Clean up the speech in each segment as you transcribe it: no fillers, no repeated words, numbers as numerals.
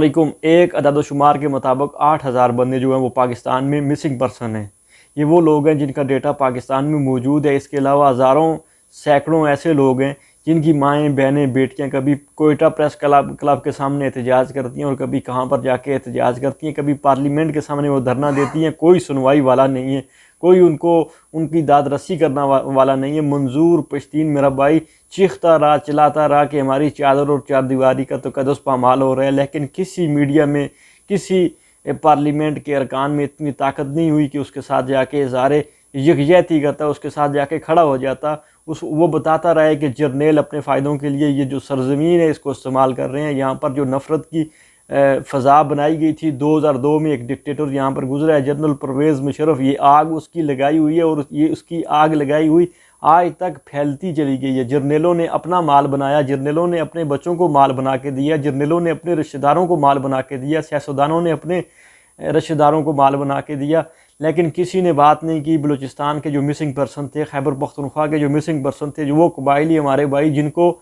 علیکم۔ ایک عدد و شمار کے مطابق 8,000 بندے جو ہیں وہ پاکستان میں مسنگ پرسن ہیں۔ یہ وہ لوگ ہیں جن کا ڈیٹا پاکستان میں موجود ہے۔ اس کے علاوہ ہزاروں سینکڑوں ایسے لوگ ہیں جن کی مائیں بہنیں بیٹیاں کبھی کوئٹہ پریس کلب کے سامنے احتجاج کرتی ہیں اور کبھی کہاں پر جا کے احتجاج کرتی ہیں، کبھی پارلیمنٹ کے سامنے وہ دھرنا دیتی ہیں۔ کوئی سنوائی والا نہیں ہے، کوئی ان کی داد رسی کرنا والا نہیں ہے۔ منظور پشتین میرا بھائی چیختا رہا، چلاتا رہا کہ ہماری چادر اور چار دیواری کا تقدس پامال ہو رہا ہے، لیکن کسی میڈیا میں، کسی پارلیمنٹ کے ارکان میں اتنی طاقت نہیں ہوئی کہ اس کے ساتھ جا کے اظہار یکجہتی کرتا، اس کے ساتھ جا کے کھڑا ہو جاتا، وہ بتاتا رہا ہے کہ جرنیل اپنے فائدوں کے لیے یہ جو سرزمین ہے اس کو استعمال کر رہے ہیں۔ یہاں پر جو نفرت کی فضا بنائی گئی تھی 2002 میں، ایک ڈکٹیٹر یہاں پر گزرا ہے جنرل پرویز مشرف، یہ آگ اس کی لگائی ہوئی ہے اور یہ اس کی آگ لگائی ہوئی آج تک پھیلتی چلی گئی ہے۔ جرنیلوں نے اپنا مال بنایا، جرنیلوں نے اپنے بچوں کو مال بنا کے دیا، جرنیلوں نے اپنے رشتہ داروں کو مال بنا کے دیا، سیاستدانوں نے اپنے رشتہ داروں کو مال بنا کے دیا، لیکن کسی نے بات نہیں کی۔ بلوچستان کے جو مسنگ پرسن تھے، خیبر پختونخوا کے جو مسنگ پرسن تھے، جو وہ قبائلی ہمارے بھائی جن کو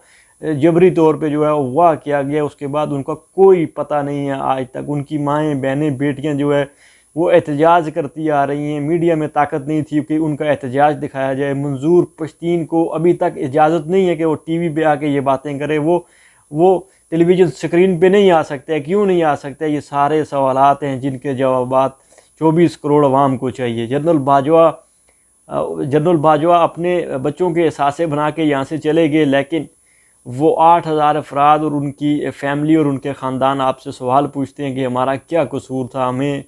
جبری طور پہ جو ہے اغوا کیا گیا، اس کے بعد ان کا کوئی پتہ نہیں ہے آج تک۔ ان کی مائیں بہنیں بیٹیاں جو ہے وہ احتجاج کرتی آ رہی ہیں، میڈیا میں طاقت نہیں تھی کہ ان کا احتجاج دکھایا جائے۔ منظور پشتین کو ابھی تک اجازت نہیں ہے کہ وہ ٹی وی پہ آ کے یہ باتیں کرے، وہ ٹیلی ویژن سکرین پہ نہیں آ سکتے۔ کیوں نہیں آ سکتے؟ یہ سارے سوالات ہیں جن کے جوابات 24 کروڑ عوام کو چاہیے۔ جنرل باجوہ اپنے بچوں کے اثاثے بنا کے یہاں سے چلے گئے، لیکن وہ 8,000 افراد اور ان کی فیملی اور ان کے خاندان آپ سے سوال پوچھتے ہیں کہ ہمارا کیا قصور تھا، ہمیں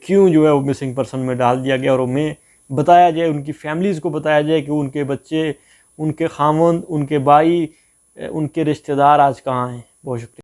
کیوں جو ہے وہ مسنگ پرسن میں ڈال دیا گیا، اور ہمیں بتایا جائے، ان کی فیملیز کو بتایا جائے کہ ان کے بچے، ان کے خاوند، ان کے بھائی، ان کے رشتہ دار آج کہاں ہیں۔ بہت شکریہ۔